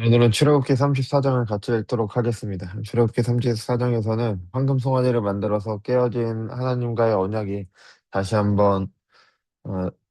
오늘은 출애굽기 34장을 같이 읽도록 하겠습니다. 출애굽기 34장에서는 황금 송아지를 만들어서 깨어진 하나님과의 언약이 다시 한번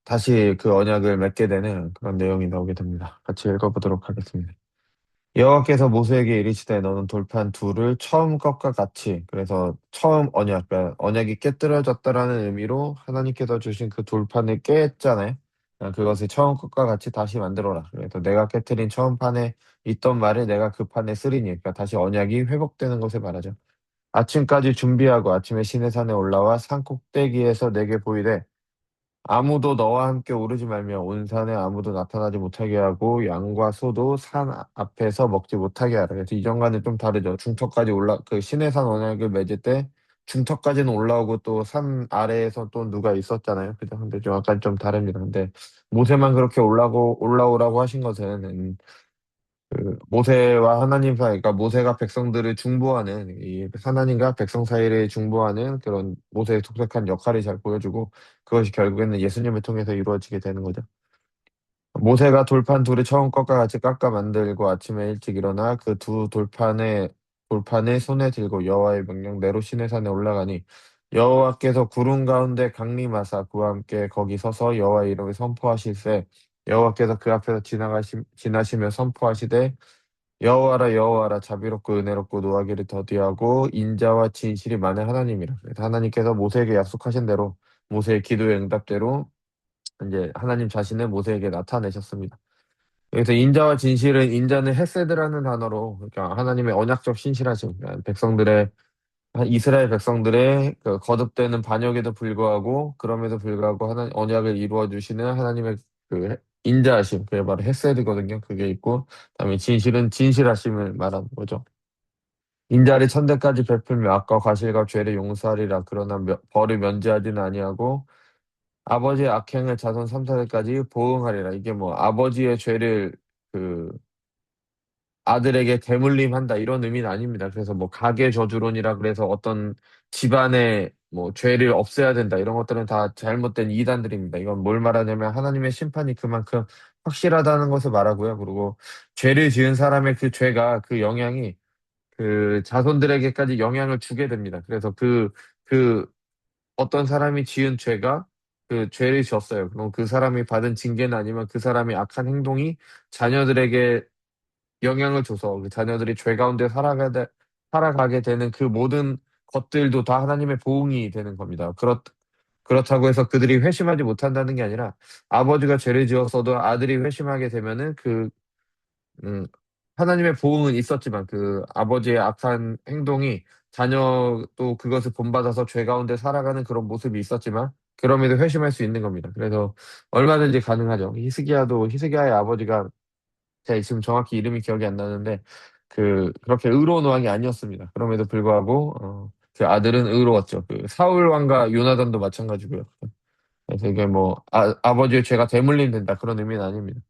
다시 그 언약을 맺게 되는 그런 내용이 나오게 됩니다. 같이 읽어보도록 하겠습니다. 여호와께서 모세에게 이르시되 너는 돌판 둘을 처음 것과 같이, 그래서 처음 언약, 그러니까 언약이 깨뜨려졌다라는 의미로 하나님께서 주신 그 돌판을 깼잖아요. 그것을 처음 것과 같이 다시 만들어라. 그래서 내가 깨뜨린 처음 판에 있던 말을 내가 그 판에 쓰리니, 그러니까 다시 언약이 회복되는 것을 말하죠. 아침까지 준비하고 아침에 시내산에 올라와 산 꼭대기에서 내게 보이되 아무도 너와 함께 오르지 말며 온 산에 아무도 나타나지 못하게 하고 양과 소도 산 앞에서 먹지 못하게 하라. 그래서 이전과는 좀 다르죠. 중턱까지 그 시내산 언약을 맺을 때 중턱까지는 올라오고 또 산 아래에서 또 누가 있었잖아요. 그죠? 근데 좀 약간 좀 다릅니다. 근데 모세만 그렇게 올라오라고 하신 것은 그 모세와 하나님 사이, 그러니까 모세가 백성들을 중보하는, 이 하나님과 백성 사이를 중보하는 그런 모세의 독특한 역할을 잘 보여주고, 그것이 결국에는 예수님을 통해서 이루어지게 되는 거죠. 모세가 돌판 둘을 처음 것과 같이 깎아 만들고 아침에 일찍 일어나 그 두 돌판을 손에 들고 여호와의 명령대로 시내산에 올라가니 여호와께서 구름 가운데 강림하사 그와 함께 거기 서서 여호와의 이름을 선포하실세 여호와께서 그 앞에서 지나시며 선포하시되 여호와라 여호와라 자비롭고 은혜롭고 노하기를 더디하고 인자와 진실이 많은 하나님이라. 그래서 하나님께서 모세에게 약속하신 대로 모세의 기도의 응답대로 이제 하나님 자신을 모세에게 나타내셨습니다. 여기서 인자와 진실은, 인자는 헤세드라는 단어로, 그러니까 하나님의 언약적 신실하심, 그러니까 이스라엘 백성들의 그 거듭되는 반역에도 불구하고, 그럼에도 불구하고 언약을 이루어 주시는 하나님의 그 인자하심, 그게 바로 헤세드거든요. 그게 있고, 그다음에 진실은 진실하심을 말하는 거죠. 인자를 천대까지 베풀며 악과 과실과 죄를 용서하리라. 그러나 벌을 면제하지는 아니하고 아버지의 악행을 자손 3, 4대까지 보응하리라. 이게 뭐 아버지의 죄를 그 아들에게 대물림한다 이런 의미는 아닙니다. 그래서 뭐 가계 저주론이라 그래서 어떤 집안의 뭐 죄를 없애야 된다 이런 것들은 다 잘못된 이단들입니다. 이건 뭘 말하냐면 하나님의 심판이 그만큼 확실하다는 것을 말하고요. 그리고 죄를 지은 사람의 그 죄가 그 영향이 그 자손들에게까지 영향을 주게 됩니다. 그래서 그 어떤 사람이 지은 죄가 그 죄를 지었어요. 그럼 그 사람이 받은 징계는 아니면 그 사람의 악한 행동이 자녀들에게 영향을 줘서 그 자녀들이 죄 가운데 살아가게 되는 그 모든 것들도 다 하나님의 보응이 되는 겁니다. 그렇다고 해서 그들이 회심하지 못한다는 게 아니라 아버지가 죄를 지었어도 아들이 회심하게 되면은 음, 하나님의 보응은 있었지만 그 아버지의 악한 행동이 자녀도 그것을 본받아서 죄 가운데 살아가는 그런 모습이 있었지만 그럼에도 회심할 수 있는 겁니다. 그래서 얼마든지 가능하죠. 히스기야의 아버지가 제가 지금 정확히 이름이 기억이 안 나는데 그렇게 의로운 왕이 아니었습니다. 그럼에도 불구하고 그 아들은 의로웠죠. 그 사울 왕과 요나단도 마찬가지고요. 그래서 이게 뭐 아버지의 죄가 대물림 된다 그런 의미는 아닙니다.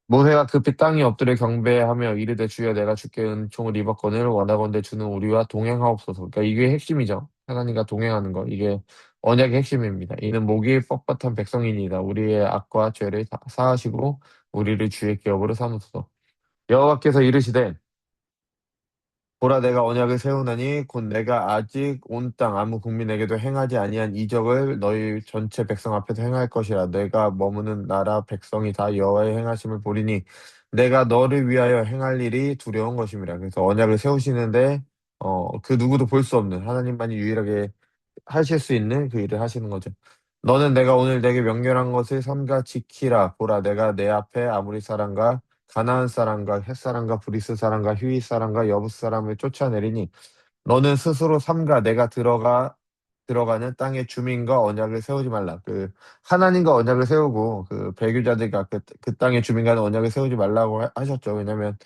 모세가 급히 땅에 엎드려 경배하며 이르되 주여 내가 주께 은총을 입었거늘 원하건대 주는 우리와 동행하옵소서. 그러니까 이게 핵심이죠. 하나님과 동행하는 거. 이게 언약의 핵심입니다. 이는 목이 뻣뻣한 백성이니이다. 우리의 악과 죄를 사하시고 우리를 주의 기업으로 삼으소서. 여호와께서 이르시되 보라 내가 언약을 세우나니 곧 내가 아직 온 땅 아무 국민에게도 행하지 아니한 이적을 너희 전체 백성 앞에서 행할 것이라. 내가 머무는 나라 백성이 다 여호와의 행하심을 보리니 내가 너를 위하여 행할 일이 두려운 것임이라. 그래서 언약을 세우시는데 그 누구도 볼 수 없는 하나님만이 유일하게 하실 수 있는 그 일을 하시는 거죠. 너는 내가 오늘 내게 명령한 것을 삼가 지키라. 보라, 내가 내 앞에 아무리 사람과 가나안 사람과 헷 사람과 브리스 사람과 휴이 사람과 여부스 사람을 쫓아내리니 너는 스스로 삼가 내가 들어가는 땅의 주민과 언약을 세우지 말라. 그 하나님과 언약을 세우고 그 배교자들과 그 땅의 주민과는 언약을 세우지 말라고 하셨죠. 왜냐하면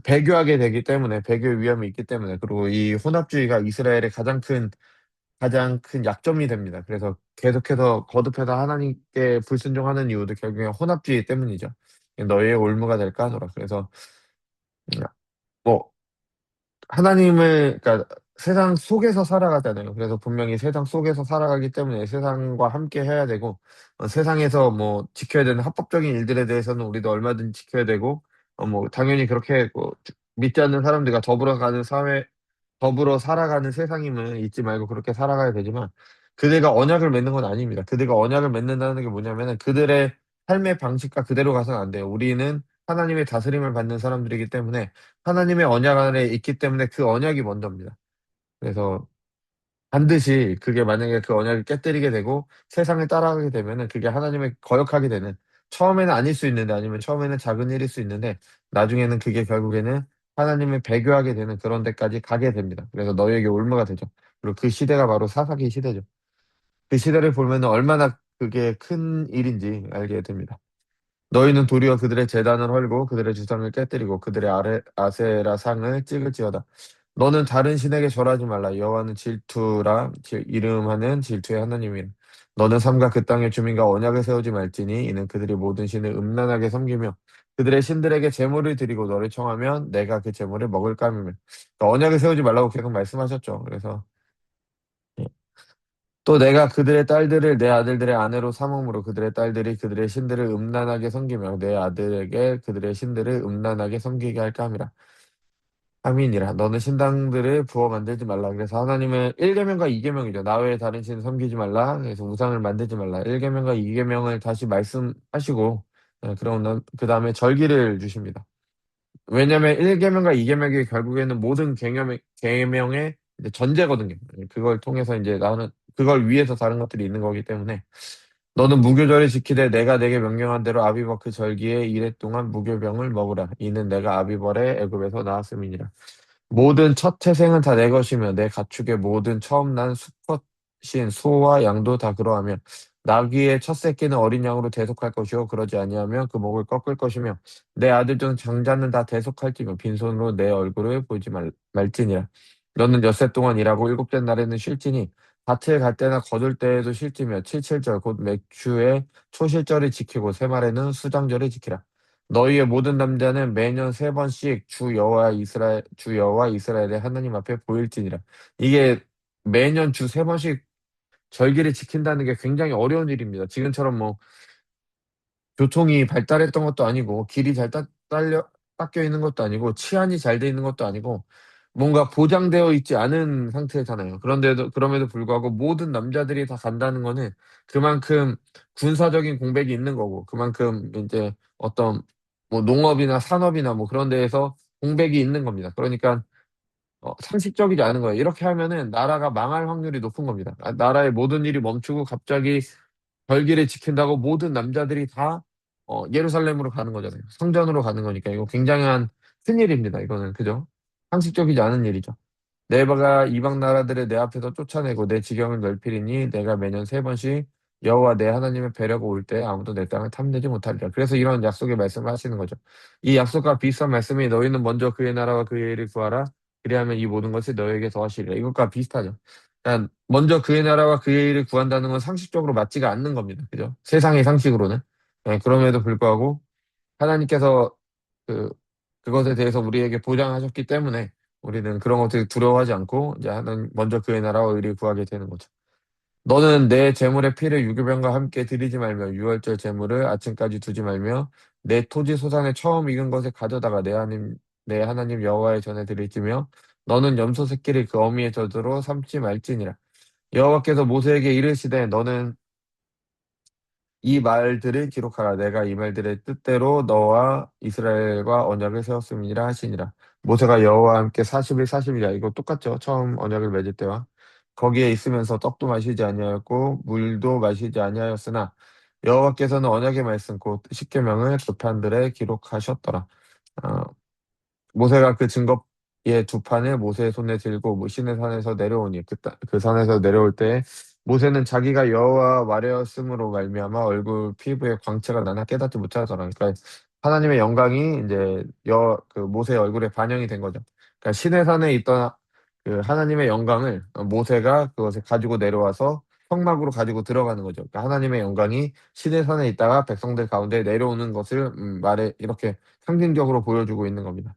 배교하게 되기 때문에 배교의 위험이 있기 때문에 그리고 이 혼합주의가 이스라엘의 가장 큰 약점이 됩니다. 그래서 계속해서 거듭해서 하나님께 불순종하는 이유도 결국엔 혼합주의 때문이죠. 너희의 올무가 될까 하노라. 그래서 음, 뭐 그러니까 세상 속에서 살아가잖아요. 그래서 분명히 세상 속에서 살아가기 때문에 세상과 함께 해야 되고, 세상에서 뭐 지켜야 되는 합법적인 일들에 대해서는 우리도 얼마든지 지켜야 되고, 뭐 당연히 그렇게 믿지 않는 사람들과 더불어가는 사회, 더불어 살아가는 세상임을 잊지 말고 그렇게 살아가야 되지만, 그들과 언약을 맺는 건 아닙니다. 그들과 언약을 맺는다는 게 뭐냐면은 그들의 삶의 방식과 그대로 가서는 안 돼요. 우리는 하나님의 다스림을 받는 사람들이기 때문에 하나님의 언약 안에 있기 때문에 그 언약이 먼저입니다. 그래서 반드시 그게 만약에 그 언약을 깨뜨리게 되고 세상을 따라가게 되면은 그게 하나님을 거역하게 되는, 처음에는 아닐 수 있는데, 아니면 처음에는 작은 일일 수 있는데 나중에는 그게 결국에는 하나님을 배교하게 되는 그런 데까지 가게 됩니다. 그래서 너희에게 올무가 되죠. 그리고 그 시대가 바로 사사기 시대죠. 그 시대를 보면 얼마나 그게 큰 일인지 알게 됩니다. 너희는 도리어 그들의 제단을 헐고 그들의 주상을 깨뜨리고 그들의 아세라 상을 찍을지어다. 너는 다른 신에게 절하지 말라. 여호와는 질투라 이름하는 질투의 하나님이라. 너는 삼가 그 땅의 주민과 언약을 세우지 말지니 이는 그들이 모든 신을 음란하게 섬기며 그들의 신들에게 제물을 드리고 너를 청하면 내가 그 제물을 먹을까 하며, 그러니까 언약을 세우지 말라고 계속 말씀하셨죠. 그래서 또 내가 그들의 딸들을 내 아들들의 아내로 삼음으로 그들의 딸들이 그들의 신들을 음란하게 섬기며 내 아들에게 그들의 신들을 음란하게 섬기게 할까 함이라. 함이니라. 너는 신당들을 부어 만들지 말라. 그래서 하나님은 1계명과 2계명이죠. 나 외에 다른 신을 섬기지 말라. 그래서 우상을 만들지 말라. 1계명과 2계명을 다시 말씀하시고, 그럼 그 다음에 절기를 주십니다. 왜냐면 1계명과 2계명이 결국에는 모든 계명의 이제 전제거든요. 그걸 통해서 이제 나는 그걸 위해서 다른 것들이 있는 거기 때문에, 너는 무교절을 지키되 내가 내게 명령한 대로 아비버 그 절기에 이래 동안 무교병을 먹으라. 이는 내가 아비벌에 애굽에서 나왔음이니라. 모든 첫 태생은 다 내 것이며 내 가축의 모든 처음 난 수컷인 소와 양도 다 그러하며 나귀의 첫 새끼는 어린 양으로 대속할 것이요 그러지 아니하면 그 목을 꺾을 것이며 내 아들 중 장자는 다 대속할지며 빈손으로 내 얼굴을 보지 말지니라. 너는 엿새 동안 일하고 일곱째 날에는 쉴지니 밭을 갈 때나 거둘 때에도 쉴지며 칠칠절 곧 맥주의 초실절을 지키고 새말에는 수장절을 지키라. 너희의 모든 남자는 매년 세 번씩 주 여호와 이스라엘의 하나님 앞에 보일지니라. 이게 매년 주 세 번씩 절기를 지킨다는 게 굉장히 어려운 일입니다. 지금처럼 뭐 교통이 발달했던 것도 아니고 길이 잘 닦여 있는 것도 아니고 치안이 잘 돼 있는 것도 아니고 뭔가 보장되어 있지 않은 상태잖아요. 그럼에도 불구하고 모든 남자들이 다 간다는 거는 그만큼 군사적인 공백이 있는 거고, 그만큼 이제 어떤 뭐 농업이나 산업이나 뭐 그런 데에서 공백이 있는 겁니다. 그러니까 상식적이지 않은 거예요. 이렇게 하면은 나라가 망할 확률이 높은 겁니다. 나라의 모든 일이 멈추고 갑자기 절기를 지킨다고 모든 남자들이 다 예루살렘으로 가는 거잖아요. 성전으로 가는 거니까 이거 굉장한 큰일입니다. 이거는 그죠? 상식적이지 않은 일이죠. 내가 이방 나라들을 내 앞에서 쫓아내고 내 지경을 넓히리니 내가 매년 세 번씩 여호와 내 하나님의 배려가 올 때 아무도 내 땅을 탐내지 못하리라. 그래서 이런 약속의 말씀을 하시는 거죠. 이 약속과 비슷한 말씀이 너희는 먼저 그의 나라와 그의 일을 구하라. 그리하면 이 모든 것을 너희에게 더하시리라. 이것과 비슷하죠. 그러니까 먼저 그의 나라와 그의 일을 구한다는 건 상식적으로 맞지가 않는 겁니다. 그죠? 세상의 상식으로는. 그럼에도 불구하고 하나님께서 그 그것에 대해서 우리에게 보장하셨기 때문에 우리는 그런 것들 두려워하지 않고 이제 하나님 먼저 그의 나라와 의를 구하게 되는 거죠. 너는 내 재물의 피를 유교병과 함께 드리지 말며 유월절 재물을 아침까지 두지 말며 내 토지 소산의 처음 익은 것을 가져다가 내 하나님 여호와의 전에 드릴지며 너는 염소 새끼를 그 어미의 젖으로 삼지 말지니라. 여호와께서 모세에게 이르시되 너는 이 말들을 기록하라. 내가 이 말들의 뜻대로 너와 이스라엘과 언약을 세웠음이니라 하시니라. 모세가 여호와와 함께 40일 40일이야. 이거 똑같죠. 처음 언약을 맺을 때와. 거기에 있으면서 떡도 마시지 아니하였고 물도 마시지 아니하였으나 여호와께서는 언약의 말씀 곧 십계명을 그 판들에 기록하셨더라. 어, 모세가 그 증거의 두 판을 모세의 손에 들고 시내 산에서 내려오니 그 산에서 내려올 때 모세는 자기가 여호와 말하였으므로 말미암아 얼굴 피부에 광채가 나나 깨닫지 못하더라. 그러니까 하나님의 영광이 이제 그 모세의 얼굴에 반영이 된 거죠. 그러니까 시내 산에 있던 그 하나님의 영광을 모세가 그것을 가지고 내려와서 성막으로 가지고 들어가는 거죠. 그러니까 하나님의 영광이 시내 산에 있다가 백성들 가운데 내려오는 것을 말해 이렇게 상징적으로 보여주고 있는 겁니다.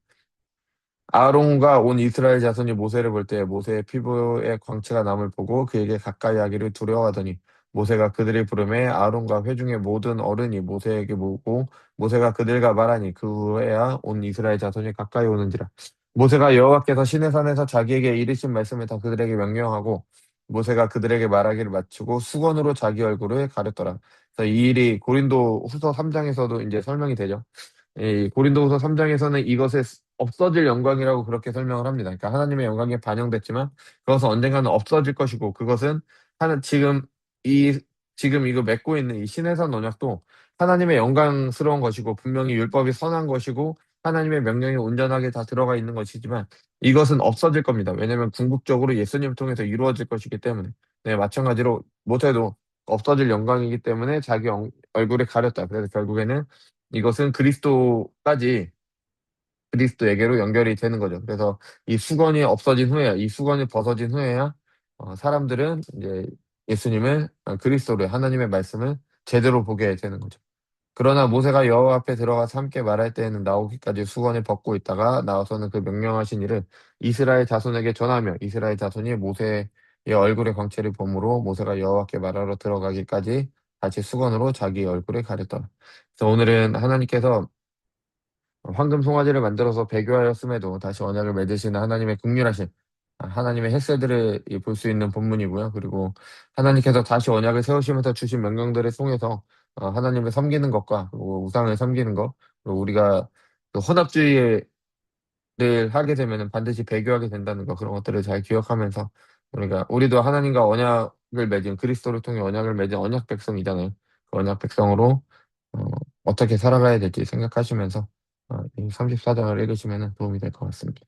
아론과 온 이스라엘 자손이 모세를 볼 때 모세의 피부에 광채가 남을 보고 그에게 가까이 하기를 두려워하더니 모세가 그들의 부름에 아론과 회중의 모든 어른이 모세에게 묻고 모세가 그들과 말하니 그 후에야 온 이스라엘 자손이 가까이 오는지라. 모세가 여호와께서 시내산에서 자기에게 이르신 말씀을 다 그들에게 명령하고 모세가 그들에게 말하기를 마치고 수건으로 자기 얼굴을 가렸더라. 그래서 이 일이 고린도 후서 3장에서도 이제 설명이 되죠. 이 고린도후서 3장에서는 이것의 없어질 영광이라고 그렇게 설명을 합니다. 그러니까 하나님의 영광이 반영됐지만 그것은 언젠가는 없어질 것이고 그것은 지금 이 지금 이거 맺고 있는 이 신해산 언약도 하나님의 영광스러운 것이고 분명히 율법이 선한 것이고 하나님의 명령이 온전하게 다 들어가 있는 것이지만 이것은 없어질 겁니다. 왜냐하면 궁극적으로 예수님 통해서 이루어질 것이기 때문에. 네, 마찬가지로 모세도 없어질 영광이기 때문에 자기 얼굴에 가렸다. 그래서 결국에는 이것은 그리스도에게로 연결이 되는 거죠. 그래서 이 수건이 없어진 후에야, 이 수건이 벗어진 후에야 사람들은 이제 예수님을 그리스도를 하나님의 말씀을 제대로 보게 되는 거죠. 그러나 모세가 여호와 앞에 들어가서 함께 말할 때에는 나오기까지 수건을 벗고 있다가 나와서는 그 명령하신 일을 이스라엘 자손에게 전하며 이스라엘 자손이 모세의 얼굴의 광채를 보므로 모세가 여호와께 말하러 들어가기까지 다시 수건으로 자기 얼굴을 가렸더라. 그래서 오늘은 하나님께서 황금 송아지를 만들어서 배교하였음에도 다시 언약을 맺으시는 하나님의 긍휼하심, 하나님의 헬세들을 볼 수 있는 본문이고요. 그리고 하나님께서 다시 언약을 세우시면서 주신 명령들을 통해서 하나님을 섬기는 것과 그리고 우상을 섬기는 것, 그리고 우리가 또 혼합주의를 하게 되면 반드시 배교하게 된다는 것, 그런 것들을 잘 기억하면서 우리도 하나님과 언약을 맺은 그리스도를 통해 언약을 맺은 언약 백성이잖아요. 그 언약 백성으로 어, 어떻게 살아가야 될지 생각하시면서 이 34장을 읽으시면 도움이 될 것 같습니다.